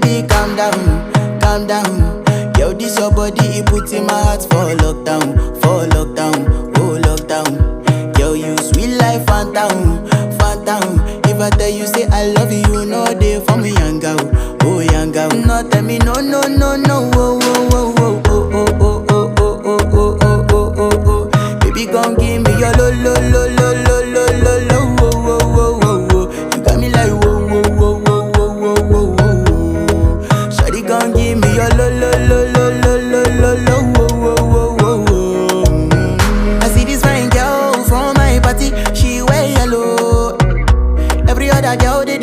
baby, calm down. Yo, this your body, it put in my heart for lockdown, oh lockdown. Yo, you sweet life, phantom, phantom. If I tell you say I love you, no day for me, young girl, oh young girl. No tell me no, oh, oh, oh, oh, oh.